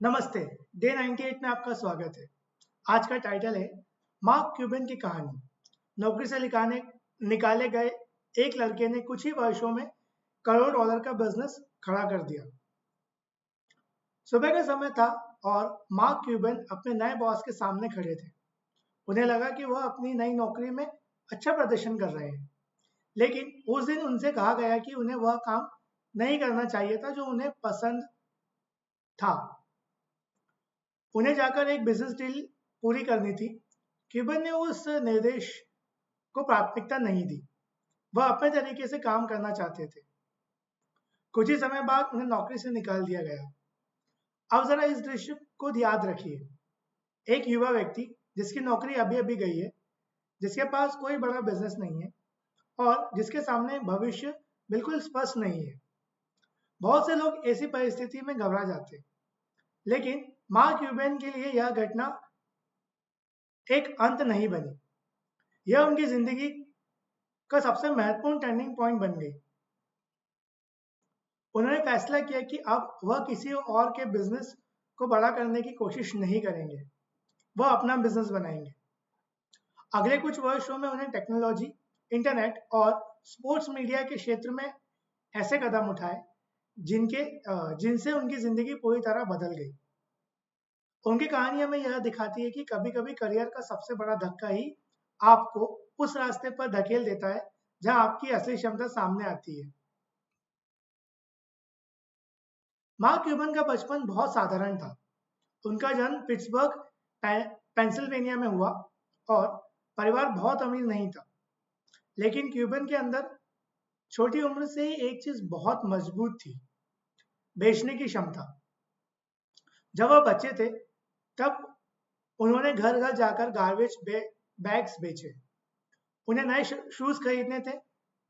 नमस्ते। डे 98 में आपका स्वागत है। आज का टाइटल है मार्क क्यूबन की कहानी। नौकरी से निकाले गए एक लड़के ने कुछ ही वर्षों में करोड़ डॉलर का बिजनेस खड़ा कर दिया। सुबह का समय था और मार्क क्यूबन अपने नए बॉस के सामने खड़े थे। उन्हें लगा कि वह अपनी नई नौकरी में अच्छा प्रदर्शन कर रहे हैं, लेकिन उस दिन उनसे कहा गया कि उन्हें वह काम नहीं करना चाहिए था जो उन्हें पसंद था। उन्हें जाकर एक बिजनेस डील पूरी करनी थी। क्यूबन ने उस निर्देश को प्राथमिकता नहीं दी। वह अपने तरीके से काम करना चाहते थे। कुछ ही समय बाद उन्हें नौकरी से निकाल दिया गया। अब जरा इस दृश्य को याद रखिए। एक युवा व्यक्ति जिसकी नौकरी अभी अभी गई है, जिसके पास कोई बड़ा बिजनेस नहीं है और जिसके सामने भविष्य बिल्कुल स्पष्ट नहीं है। बहुत से लोग ऐसी परिस्थिति में घबरा जाते हैं, लेकिन मार्क क्यूबन के लिए यह घटना एक अंत नहीं बनी। यह उनकी जिंदगी का सबसे महत्वपूर्ण टर्निंग पॉइंट बन गई। उन्होंने फैसला किया कि अब वह किसी और के बिजनेस को बड़ा करने की कोशिश नहीं करेंगे, वह अपना बिजनेस बनाएंगे। अगले कुछ वर्षों में उन्हें टेक्नोलॉजी, इंटरनेट और स्पोर्ट्स मीडिया के क्षेत्र में ऐसे कदम उठाए जिनसे उनकी जिंदगी पूरी तरह बदल गई। उनकी कहानी हमें यह दिखाती है कि कभी-कभी करियर का सबसे बड़ा धक्का ही आपको उस रास्ते पर धकेल देता है जहां आपकी असली क्षमता सामने आती है। मार्क क्यूबन का बचपन बहुत साधारण था। उनका जन्म पिट्सबर्ग, पेंसिल्वेनिया में हुआ और परिवार बहुत अमीर नहीं था। लेकिन क्यूबन के अंदर छोटी उम्र से ही एक चीज बहुत मजबूत थी, बेचने की क्षमता। जब वह बच्चे थे तब उन्होंने घर घर जाकर गार्बेज बैग्स बेचे। उन्हें नए शूज खरीदने थे।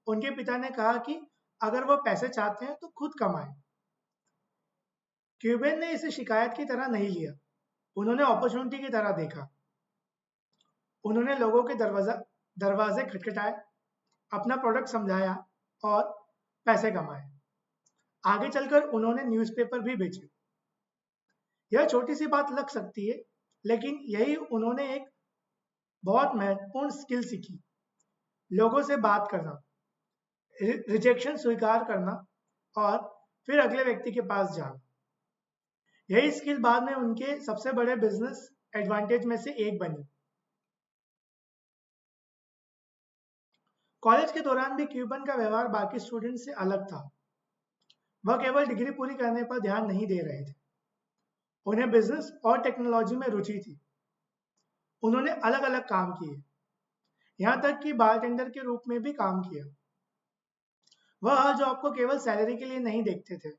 उनके पिता ने कहा कि अगर वह पैसे चाहते हैं तो खुद कमाएं। क्यूबन ने इसे शिकायत की तरह नहीं लिया, उन्होंने अपॉर्चुनिटी की तरह देखा। उन्होंने लोगों के दरवाजे खटखटाए, अपना प्रोडक्ट समझाया और पैसे कमाए। आगे चलकर उन्होंने न्यूज़पेपर भी बेचे। यह छोटी सी बात लग सकती है, लेकिन यही उन्होंने एक बहुत महत्वपूर्ण स्किल सीखी। लोगों से बात करना, रिजेक्शन स्वीकार करना और फिर अगले व्यक्ति के पास जाना। यही स्किल बाद में उनके सबसे बड़े बिजनेस एडवांटेज में से एक बनी। कॉलेज के दौरान भी क्यूबन का व्यवहार बाकी स्टूडेंट से अलग था। वह केवल डिग्री पूरी करने पर ध्यान नहीं दे रहे थे, उन्हें बिजनेस और टेक्नोलॉजी में रुचि थी। उन्होंने अलग अलग काम किए, यहाँ तक कि बारटेंडर के रूप में भी काम किया। वह हर जॉब को केवल सैलरी के लिए नहीं देखते थे,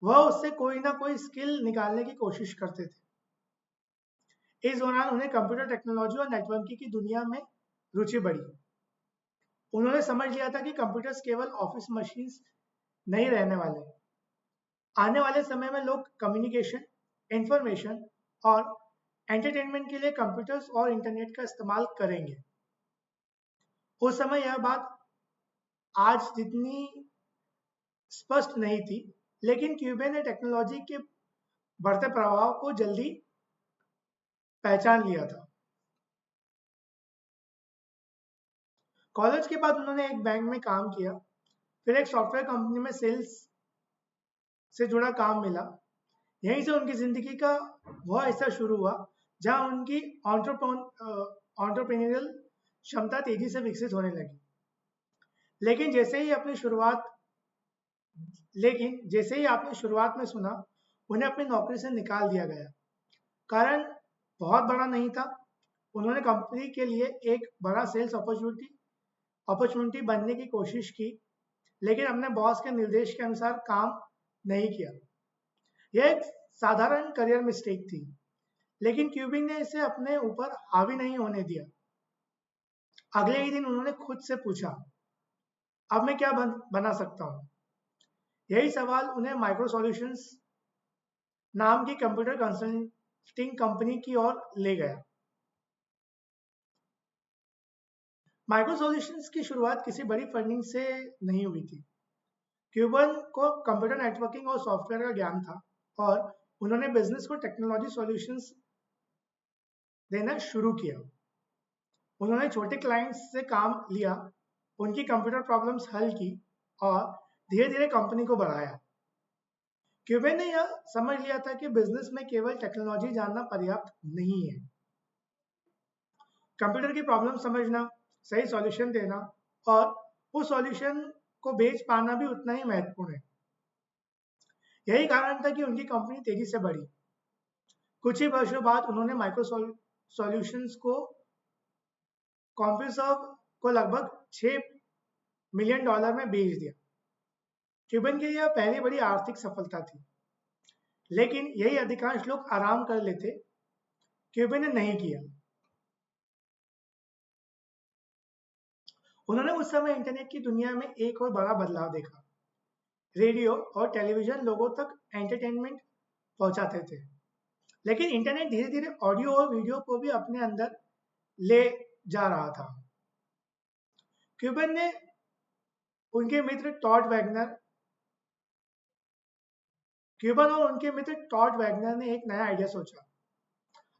वह उससे कोई ना कोई स्किल निकालने की कोशिश करते थे। इस दौरान उन्हें कंप्यूटर टेक्नोलॉजी और नेटवर्किंग की दुनिया में रुचि बढ़ी। उन्होंने समझ लिया था कि कंप्यूटर्स केवल ऑफिस मशीन्स नहीं रहने वाले। आने वाले समय में लोग कम्युनिकेशन, इंफॉर्मेशन और एंटरटेनमेंट के लिए कंप्यूटर्स और इंटरनेट का इस्तेमाल करेंगे। उस समय यह बात आज जितनी स्पष्ट नहीं थी, लेकिन क्यूबे ने टेक्नोलॉजी के बढ़ते प्रभाव को जल्दी पहचान लिया था। कॉलेज के बाद उन्होंने एक बैंक में काम किया, फिर एक सॉफ्टवेयर कंपनी में सेल्स से जुड़ा काम मिला। यहीं से उनकी जिंदगी का वह हिस्सा शुरू हुआ जहां उनकी ऑन्टरप्रेन्योरियल क्षमता तेजी से विकसित होने लगी। लेकिन जैसे ही आपने शुरुआत में सुना, उन्हें अपनी नौकरी से निकाल दिया गया। कारण बहुत बड़ा नहीं था। उन्होंने कंपनी के लिए एक बड़ा सेल्स अपॉर्चुनिटी बनने की कोशिश की, लेकिन अपने बॉस के निर्देश के अनुसार काम नहीं किया। यह एक साधारण करियर मिस्टेक थी, लेकिन क्यूबिंग ने इसे अपने ऊपर हावी नहीं होने दिया। अगले ही दिन उन्होंने खुद से पूछा, अब मैं क्या बना सकता हूँ? यही सवाल उन्हें माइक्रो सॉल्यूशंस नाम की कंप्यूटर कंसल्टिंग कंपनी की ओर ले गया। माइक्रो सॉल्यूशंस की शुरुआत किसी बड़ी फंडिंग से नहीं हुई थी। क्यूबन को कंप्यूटर नेटवर्किंग और सॉफ्टवेयर का ज्ञान था और उन्होंने बिजनेस को टेक्नोलॉजी सॉल्यूशंस देना शुरू किया। उन्होंने छोटे क्लाइंट्स से काम लिया, उनकी कंप्यूटर प्रॉब्लम्स हल की और धीरे धीरे कंपनी को बढ़ाया। क्यूबन ने यह समझ लिया था कि बिजनेस में केवल टेक्नोलॉजी जानना पर्याप्त नहीं है। कंप्यूटर की प्रॉब्लम समझना, सही सॉल्यूशन देना और उस सॉल्यूशन को बेच पाना भी उतना ही महत्वपूर्ण है। यही कारण था कि उनकी कंपनी तेजी से बढ़ी। कुछ ही वर्षों बाद उन्होंने माइक्रो सॉल्यूशंस को कॉम्प्यूसर्व को लगभग $6 मिलियन में बेच दिया। क्यूबन की यह पहली बड़ी आर्थिक सफलता थी, लेकिन यही अधिकांश लोग आराम कर लेते, क्यूबन ने नहीं किया। उन्होंने उस समय इंटरनेट की दुनिया में एक और बड़ा बदलाव देखा। रेडियो और टेलीविजन लोगों तक एंटरटेनमेंट पहुंचाते थे, लेकिन इंटरनेट धीरे धीरे ऑडियो और वीडियो को भी अपने अंदर ले जा रहा था। क्यूबन ने उनके मित्र टॉड वैगनर क्यूबन और उनके मित्र टॉड वैगनर ने एक नया आइडिया सोचा।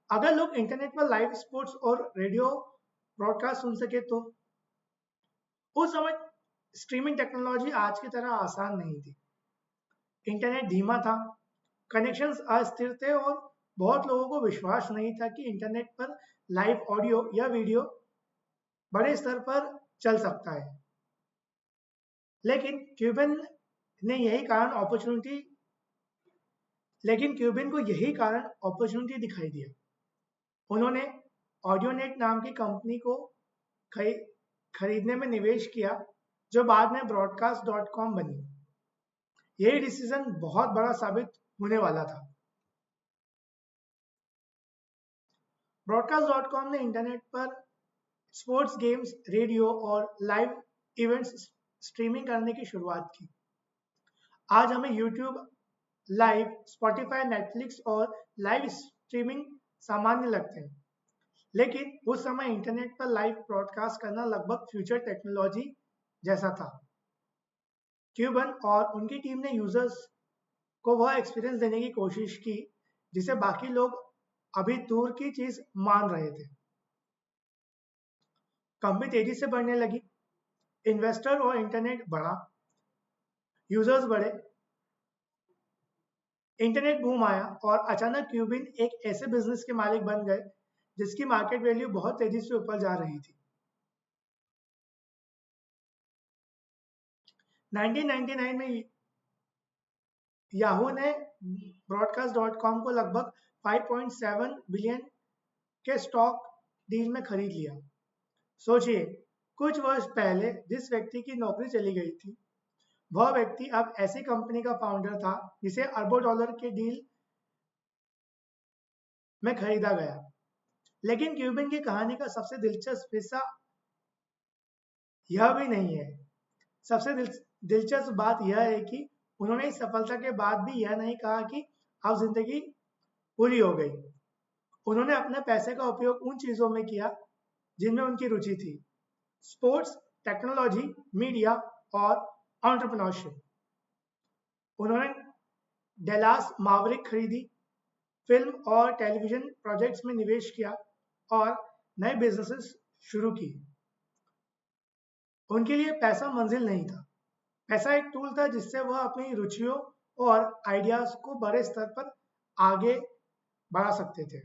अगर लोग इंटरनेट पर लाइव स्पोर्ट्स और रेडियो ब्रॉडकास्ट सुन सके तो। उस समय स्ट्रीमिंग टेक्नोलॉजी आज की तरह आसान नहीं थी। इंटरनेट धीमा था, कनेक्शंस अस्थिर थे और बहुत लोगों को विश्वास नहीं था कि इंटरनेट पर लाइव ऑडियो या वीडियो बड़े स्तर पर चल सकता है। लेकिन क्यूबन को यही कारण अपॉर्चुनिटी दिखाई दिया। उन्होंने ऑडियोनेट नाम की कंपनी को खरीदने में निवेश किया, जो बाद में broadcast.com बनी। यही डिसीजन बहुत बड़ा साबित होने वाला था। broadcast.com ने इंटरनेट पर स्पोर्ट्स गेम्स, रेडियो और लाइव इवेंट्स स्ट्रीमिंग करने की शुरुआत की। आज हमें यूट्यूब लाइव, स्पॉटिफाई, नेटफ्लिक्स और लाइव स्ट्रीमिंग सामान्य लगते हैं, लेकिन उस समय इंटरनेट पर लाइव ब्रॉडकास्ट करना लगभग फ्यूचर टेक्नोलॉजी जैसा था। क्यूबन और उनकी टीम ने यूजर्स को वह एक्सपीरियंस देने की कोशिश की जिसे बाकी लोग अभी दूर की चीज मान रहे थे। कंपनी तेजी से बढ़ने लगी, इन्वेस्टर और इंटरनेट बढ़ा, यूजर्स बढ़े, इंटरनेट बूम आया और अचानक क्यूबिन एक ऐसे बिजनेस के मालिक बन गए जिसकी मार्केट वैल्यू बहुत तेजी से ऊपर जा रही थी। 1999 में याहू ने broadcast.com को लगभग 5.7 बिलियन के स्टॉक डील में खरीद लिया। सोचिए, कुछ वर्ष पहले जिस व्यक्ति की नौकरी चली गई थी, वह व्यक्ति अब ऐसी कंपनी का फाउंडर था जिसे अरबों डॉलर के डील में खरीदा गया। लेकिन क्यूबिन की कहानी का सबसे दिलचस्प हिस्सा यह भी नहीं है। सबसे दिलचस्प बात यह है कि उन्होंने इस सफलता के बाद भी यह नहीं कहा कि अब जिंदगी पूरी हो गई। उन्होंने अपने पैसे का उपयोग उन चीजों में किया जिनमें उनकी रुचि थी: स्पोर्ट्स, टेक्नोलॉजी, मीडिया और एंटरप्रेन्योरशिप। उन्होंने डेलास मावरिक खरीदी, फिल्म और टेलीविजन प्रोजेक्ट्स में निवेश किया और नए बिजनेसेस शुरू किए। उनके लिए पैसा मंजिल नहीं था, पैसा एक टूल था जिससे वह अपनी रुचियों और आइडियाज को बड़े स्तर पर आगे बढ़ा सकते थे।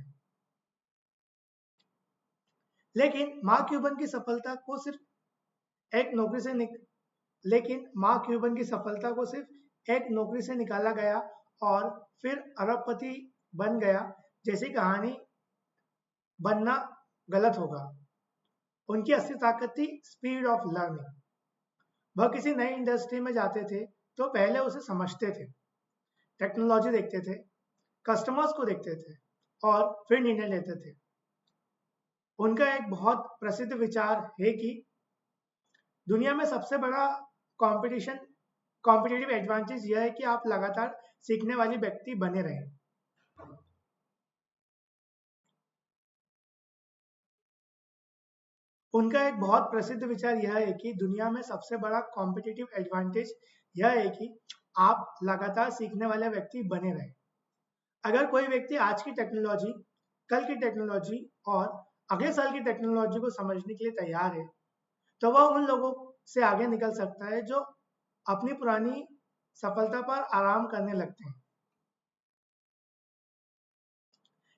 लेकिन मार्क क्यूबन की सफलता को सिर्फ एक नौकरी से निकाला गया और फिर अरबपति बन गया जैसी कहानी बनना गलत होगा। उनकी असली ताकत थी स्पीड ऑफ लर्निंग। वह किसी नई इंडस्ट्री में जाते थे तो पहले उसे समझते थे, टेक्नोलॉजी देखते थे, कस्टमर्स को देखते थे और फिर निर्णय लेते थे। उनका एक बहुत प्रसिद्ध विचार है कि दुनिया में सबसे बड़ा कॉम्पिटिटिव एडवांटेज यह है कि आप लगातार सीखने वाली व्यक्ति बने रहें। उनका एक बहुत प्रसिद्ध विचार यह है कि दुनिया में सबसे बड़ा कॉम्पिटिटिव एडवांटेज यह है कि आप लगातार सीखने वाले व्यक्ति बने रहें। अगर कोई व्यक्ति आज की टेक्नोलॉजी, कल की टेक्नोलॉजी और अगले साल की टेक्नोलॉजी को समझने के लिए तैयार है, तो वह उन लोगों से आगे निकल सकता है जो अपनी पुरानी सफलता पर आराम करने लगते हैं।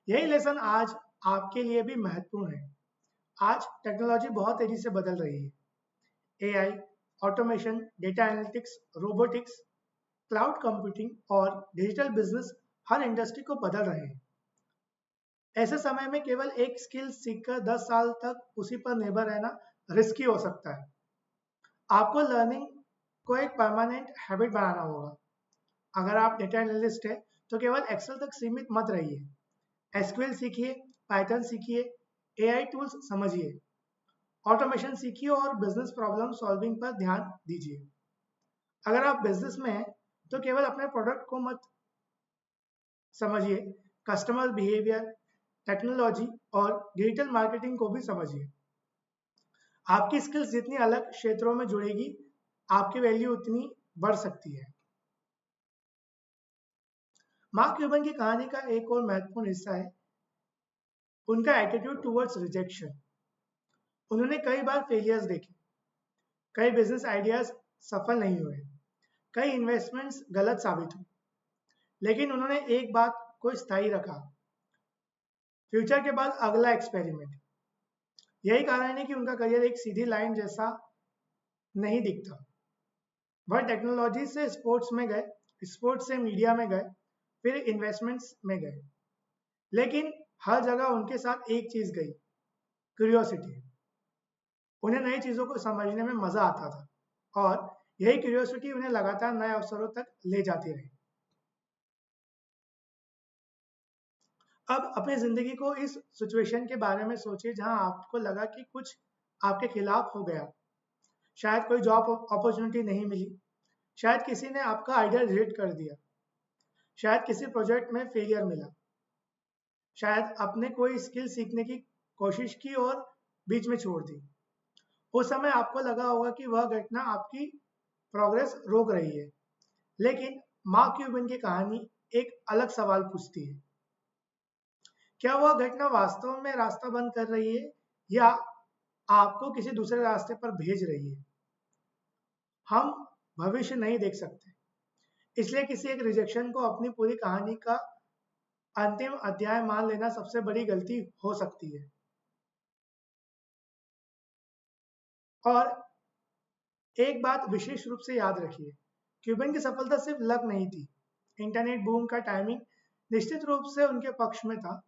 यही लेसन आज आपके लिए भी महत्वपूर्ण है। आज टेक्नोलॉजी बहुत तेजी से बदल रही है। AI, automation, data analytics, robotics, cloud computing और डिजिटल बिजनेस हर इंडस्ट्री को बदल रहे हैं। ऐसे समय में केवल एक स्किल सीखकर 10 साल तक उसी पर निर्भर रहना रिस्की हो सकता है। आपको लर्निंग को एक परमानेंट हैबिट बनाना होगा। अगर आप डेटा एनालिस्ट हैं तो केवल एक्सेल तक सीमित मत रहिए। एसक्यूएल सीखिए, पाइथन सीखिए, एआई टूल्स समझिए, ऑटोमेशन सीखिए और बिजनेस प्रॉब्लम सॉल्विंग पर ध्यान दीजिए। अगर आप बिजनेस में हैं तो केवल अपने प्रोडक्ट को मत समझिए, कस्टमर बिहेवियर, टेक्नोलॉजी और डिजिटल मार्केटिंग को भी समझिए। आपकी स्किल्स जितनी अलग क्षेत्रों में जुड़ेगी, आपकी वैल्यू उतनी बढ़ सकती है। मार्क क्यूबन की कहानी का एक और महत्वपूर्ण हिस्सा है उनका एटीट्यूड टुवर्ड्स रिजेक्शन। उन्होंने कई बार फेलियर्स देखे, कई बिजनेस आइडियाज सफल नहीं हुए, कई इन्वेस्टमेंट्स गलत साबित हुए, लेकिन उन्होंने एक बात को स्थायी रखा, फ्यूचर के बाद अगला एक्सपेरिमेंट। यही कारण है कि उनका करियर एक सीधी लाइन जैसा नहीं दिखता। वह टेक्नोलॉजी से स्पोर्ट्स में गए, स्पोर्ट्स से मीडिया में गए, फिर इन्वेस्टमेंट्स में गए, लेकिन हर जगह उनके साथ एक चीज गई, क्यूरियोसिटी। उन्हें नई चीजों को समझने में मजा आता था और यही क्यूरियोसिटी उन्हें लगातार नए अवसरों तक ले जाती रही। अब अपनी जिंदगी को इस सिचुएशन के बारे में सोचिए जहां आपको लगा कि कुछ आपके खिलाफ हो गया। शायद कोई जॉब अपॉर्चुनिटी नहीं मिली, शायद किसी ने आपका आइडिया रिजेक्ट कर दिया, शायद किसी प्रोजेक्ट में फेलियर मिला, शायद आपने कोई स्किल सीखने की कोशिश की और बीच में छोड़ दी। उस समय आपको लगा होगा कि वह घटना आपकी प्रोग्रेस रोक रही है, लेकिन मार्क क्यूबन की कहानी एक अलग सवाल पूछती है, क्या वह घटना वास्तव में रास्ता बंद कर रही है या आपको किसी दूसरे रास्ते पर भेज रही है? हम भविष्य नहीं देख सकते, इसलिए किसी एक रिजेक्शन को अपनी पूरी कहानी का अंतिम अध्याय मान लेना सबसे बड़ी गलती हो सकती है। और एक बात विशेष रूप से याद रखिए, क्यूबन की सफलता सिर्फ लक नहीं थी। इंटरनेट बूम का टाइमिंग निश्चित रूप से उनके पक्ष में था,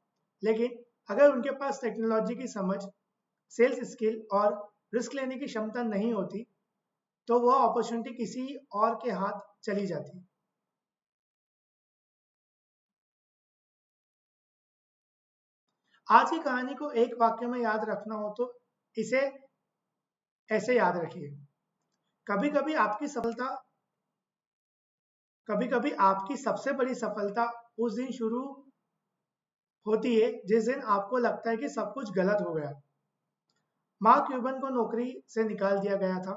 लेकिन अगर उनके पास टेक्नोलॉजी की समझ, सेल्स स्किल और रिस्क लेने की क्षमता नहीं होती, तो वह अपॉर्चुनिटी किसी और के हाथ चली जाती। आज की कहानी को एक वाक्य में याद रखना हो तो इसे ऐसे याद रखिए, कभी कभी आपकी सबसे बड़ी सफलता उस दिन शुरू होती है जिस दिन आपको लगता है कि सब कुछ गलत हो गया। मार्क क्यूबन को नौकरी से निकाल दिया गया था,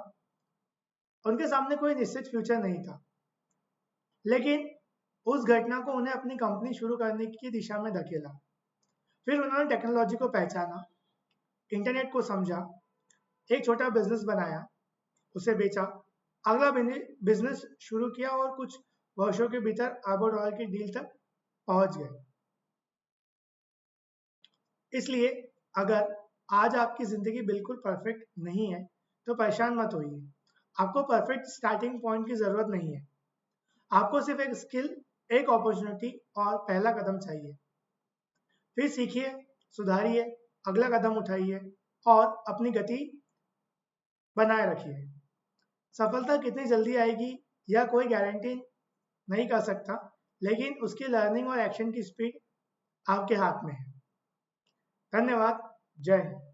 उनके सामने कोई निश्चित फ्यूचर नहीं था, लेकिन उस घटना को उन्हें अपनी कंपनी शुरू करने की दिशा में धकेला। फिर उन्होंने टेक्नोलॉजी को पहचाना, इंटरनेट को समझा, एक छोटा बिजनेस बनाया, उसे बेचा, अगला बिजनेस शुरू किया और कुछ वर्षों के भीतर अरबों डॉलर की डील तक पहुंच गए। इसलिए अगर आज आपकी जिंदगी बिल्कुल परफेक्ट नहीं है तो परेशान मत होइए। आपको परफेक्ट स्टार्टिंग पॉइंट की जरूरत नहीं है, आपको सिर्फ एक स्किल, एक अपॉर्चुनिटी और पहला कदम चाहिए। फिर सीखिए, सुधारिए, अगला कदम उठाइए और अपनी गति बनाए रखिए। सफलता कितनी जल्दी आएगी यह कोई गारंटी नहीं कर सकता, लेकिन उसकी लर्निंग और एक्शन की स्पीड आपके हाथ में है। धन्यवाद। जय हिंद।